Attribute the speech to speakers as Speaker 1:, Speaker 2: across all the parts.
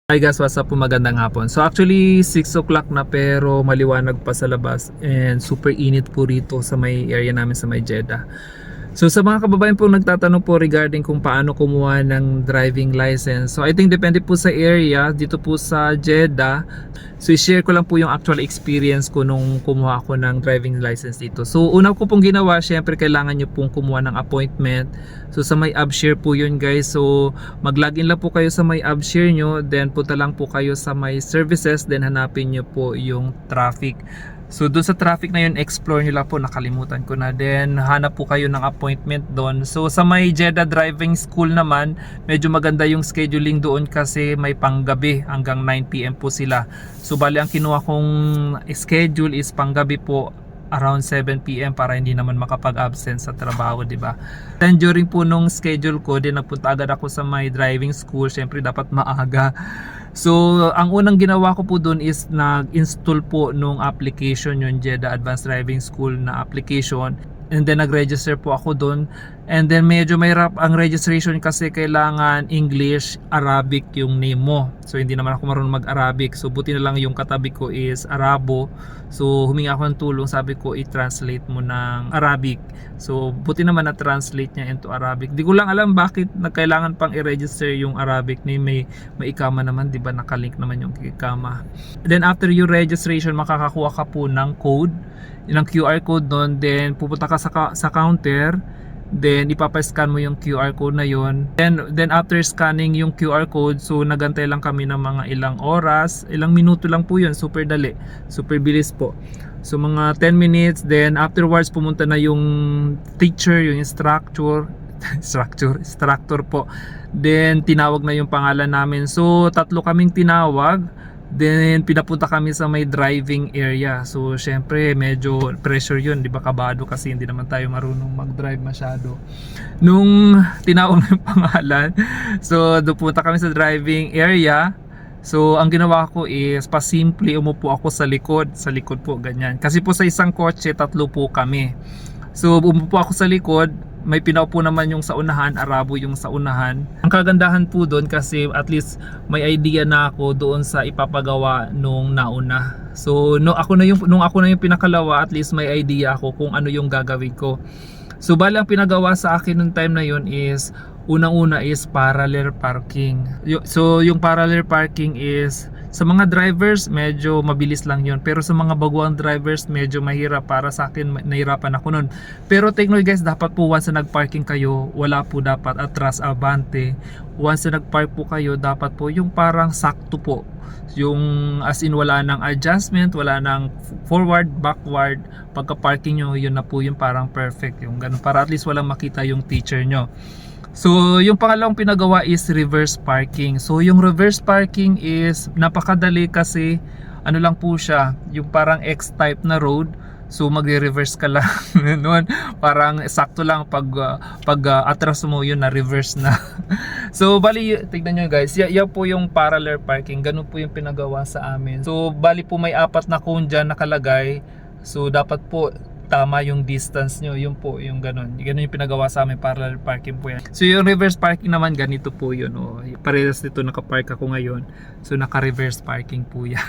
Speaker 1: Hi guys, what's up po, magandang hapon. So actually 6 o'clock na pero maliwanag pa sa labas and super init po rito sa may area namin sa may Jeddah. So sa mga kababayan po nagtatanong po regarding kung paano kumuha ng driving license. So I think depende po sa area dito po sa Jeddah. So i-share ko lang po yung actual experience ko nung kumuha ako ng driving license dito. So una ko pong ginawa, syempre kailangan nyo pong kumuha ng appointment. So sa may AbShare po yun guys. So mag-login lang po kayo sa may AbShare nyo, then punta lang po kayo sa may services, then hanapin nyo po yung traffic. So doon sa traffic na yun, explore nyo lang po, nakalimutan ko na. Then hanap po kayo ng appointment doon. So sa may Jeddah Driving School naman, medyo maganda yung scheduling doon kasi may panggabi hanggang 9 PM po sila. So bali ang kinuha kong schedule is panggabi po around 7 PM para hindi naman makapag-absent sa trabaho, di ba? Then during po nung schedule ko, din nagpunta agad ako sa my driving school. Syempre dapat maaga. So ang unang ginawa ko po doon is nag-install po nung application, yung Jeddah Advanced Driving School na application. And then nag-register po ako doon. And then medyo mahirap ang registration kasi kailangan English, Arabic yung name mo. So hindi naman ako marunong mag-Arabic. So buti na lang yung katabi ko is Arabo. So humingi ako ng tulong, sabi ko i-translate mo ng Arabic. So buti naman na-translate niya into Arabic. Di ko lang alam bakit nagkailangan pang i-register yung Arabic name. May ikama naman, di ba? Nakalink naman yung ikama. Then after your registration, makakakuha ka po ng code, ng QR code doon. Then pupunta ka sa counter. Then ipapa-scan mo yung QR code na yon. Then after scanning yung QR code, so nagantay lang kami ng mga ilang oras, ilang minuto lang po yun, super dali, super bilis po. So mga 10 minutes, then afterwards pumunta na yung teacher, yung instructor po. Then tinawag na yung pangalan namin. So tatlo kaming tinawag. Then pinapunta kami sa may driving area. So syempre medyo pressure yun, di ba, kabado kasi hindi naman tayo marunong mag-drive masyado. Nung tinawag ng pangalan, so doon punta kami sa driving area. So ang ginawa ko is pasimple umupo ako sa likod po, ganyan. Kasi po sa isang kotse tatlo po kami. So umupo ako sa likod, may pinaupo naman yung sa unahan, Arabo yung sa unahan. Ang kagandahan po doon kasi at least may idea na ako doon sa ipapagawa nung nauna. So nung ako na yung pinakalawa, at least may idea ako kung ano yung gagawin ko. So bali ang pinagawa sa akin nung time na yun is unang-una is parallel parking. So yung parallel parking is sa mga drivers medyo mabilis lang yun, pero sa mga baguang drivers medyo mahirap. Para sa akin nahirapan ako nun. Pero take note guys, dapat po once na nagparking kayo, wala po dapat atras abante. Once na nagpark po kayo, dapat po yung parang sakto po, yung as in wala nang adjustment, wala nang forward, backward. Pagka parking nyo, yun na po yung parang perfect, yung ganun, para at least walang makita yung teacher nyo. So yung pangalawang pinagawa is reverse parking. So yung reverse parking is napakadali kasi ano lang po siya, yung parang X-type na road. So magre-reverse ka lang noon, parang sakto lang pag atras mo yun na reverse na. So bali tignan nyo guys, yan po yung parallel parking, ganun po yung pinagawa sa amin. So bali po may 4 na cone dyan nakalagay. So dapat po tama yung distance nyo, yun po yung ganun yung pinagawa sa amin, parallel parking po yan. So yung reverse parking naman, ganito po yun, parehas dito nakapark ako ngayon. So naka reverse parking po yan.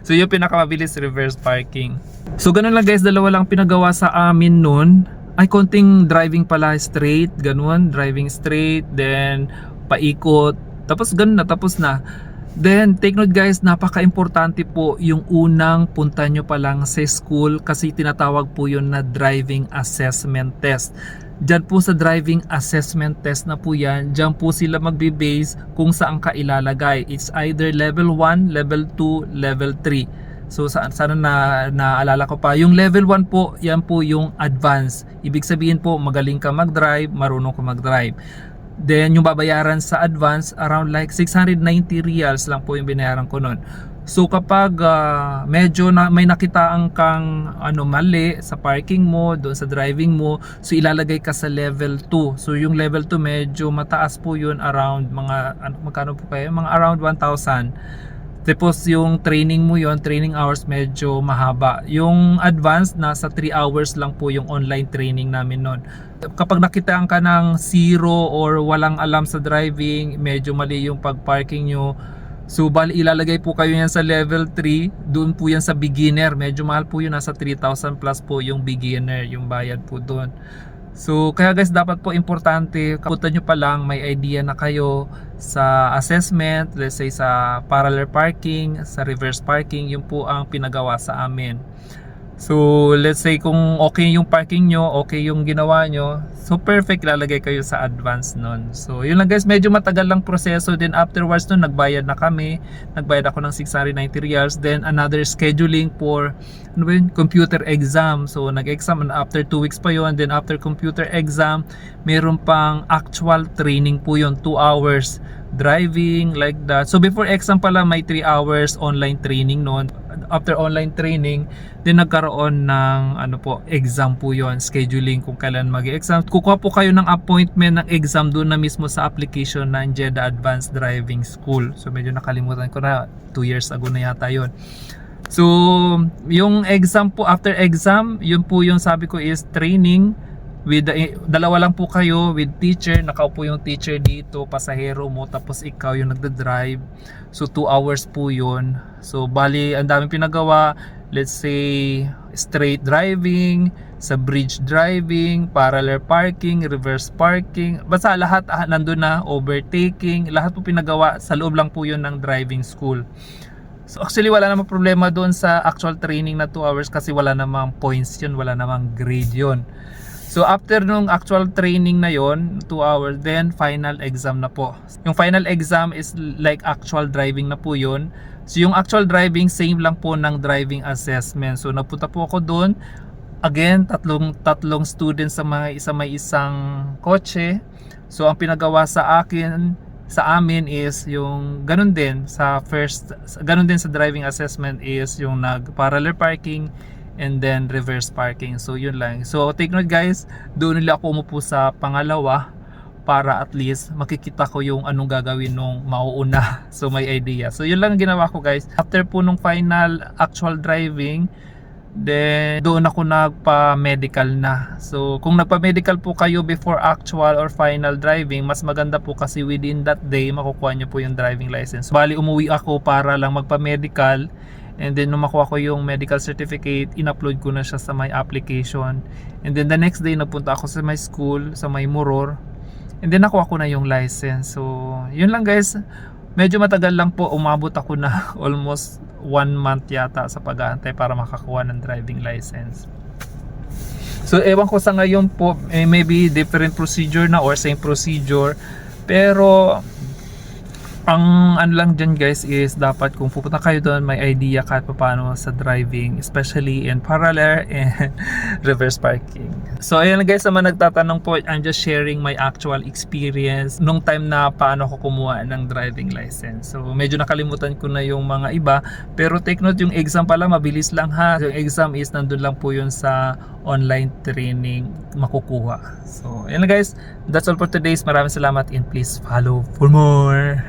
Speaker 1: So yung pinakamabilis reverse parking. So ganun lang guys, dalawa lang pinagawa sa amin nun. Ay konting driving pala, straight, ganun, driving straight, then paikot, tapos ganun na, tapos na. Then take note guys, napaka-importante po yung unang punta nyo pa lang sa school, kasi tinatawag po yun na driving assessment test. Diyan po sa driving assessment test na po yan, diyan po sila magbe-base kung saan ka ilalagay. It's either level 1, level 2, level 3. So sana naalala ko pa, yung level 1 po, yan po yung advance. Ibig sabihin po magaling ka mag-drive, marunong ka mag-drive. Then yung babayaran sa advance around like 690 riyals lang po yung binayaran ko nun. So kapag medyo may nakitaan kang mali sa parking mo, doon sa driving mo, so ilalagay ka sa level 2. So yung level 2 medyo mataas po yun, around mga magkano po kayo? Mga around 1,000. Tapos yung training mo yon, training hours medyo mahaba. Yung advanced nasa 3 hours lang po yung online training namin nun. Kapag nakitaan ka ng zero or walang alam sa driving, medyo mali yung pag-parking nyo, So bali ilalagay po kayo yan sa level 3, doon po yan sa beginner. Medyo mahal po yun, nasa 3,000 plus po yung beginner, yung bayad po doon. So kaya guys, dapat po importante, kapunta nyo pa lang, may idea na kayo sa assessment, let's say sa parallel parking, sa reverse parking, yun po ang pinagawa sa amin. So let's say kung okay yung parking nyo, okay yung ginawa nyo, so perfect, lalagay kayo sa advance nun. So yun lang guys, medyo matagal lang proseso. Then afterwards nun, nagbayad na kami, nagbayad ako ng 690 reals. Then another scheduling for ano ba yun? Computer exam. So nag-exam, and after 2 weeks pa yun. Then after computer exam, meron pang actual training po yun, 2 hours driving, like that. So before exam pala, may 3 hours online training noon. After online training, then nagkaroon ng ano po, exam po yon, scheduling kung kailan mag-exam. Kukuha po kayo ng appointment ng exam doon na mismo sa application ng Jeddah Advanced Driving School. So medyo nakalimutan ko na, 2 years ago na yata yon. So yung exam po, after exam, yun po yung sabi ko is training with dalawa lang po kayo with teacher. Nakaupo yung teacher dito, pasahero mo, tapos ikaw yung nagda-drive. So 2 hours po yun. So bali ang daming pinagawa, let's say straight driving, sa bridge driving, parallel parking, reverse parking, basta lahat nandun na, overtaking, lahat po pinagawa. Sa loob lang po yun ng driving school. So actually wala namang problema doon sa actual training na 2 hours kasi wala namang points yun, wala namang grade yun. So after nung actual training na yon, 2 hours, then final exam na po. Yung final exam is like actual driving na po yun. So yung actual driving, same lang po ng driving assessment. So napunta po ako doon. Again, tatlong students sa may isang kotse. So ang pinagawa sa amin is yung ganun din sa ganun din sa driving assessment is yung nag-parallel parking and then reverse parking. So yun lang. So take note guys, doon nila ako umupo sa pangalawa para at least makikita ko yung anong gagawin nung mauuna. So may idea. So yun lang ang ginawa ko guys. After po nung final actual driving, then doon ako nagpa-medical na. So kung nagpa-medical po kayo before actual or final driving, mas maganda po kasi within that day makukuha nyo po yung driving license. Bali umuwi ako para lang magpa-medical. And then nung makuha ko yung medical certificate, in-upload ko na siya sa my application. And then the next day, napunta ako sa my school, sa my Muror. And then nakuha ko na yung license. So, yun lang guys. Medyo matagal lang po. Umabot ako na almost 1 month yata sa pag-aantay para makakuha ng driving license. So, ewan ko sa ngayon po, maybe different procedure na or same procedure. Pero ang ano lang dyan guys is dapat kung pupunta kayo doon, may idea kahit paano sa driving, especially in parallel and reverse parking. So ayan guys, sa mga nagtatanong po, I'm just sharing my actual experience nung time na paano ko kumuha ng driving license. So medyo nakalimutan ko na yung mga iba, pero take note, yung exam pala mabilis lang ha. Yung exam is nandun lang po yun sa online training makukuha. So ayan guys, that's all for today. Maraming salamat and please follow for more.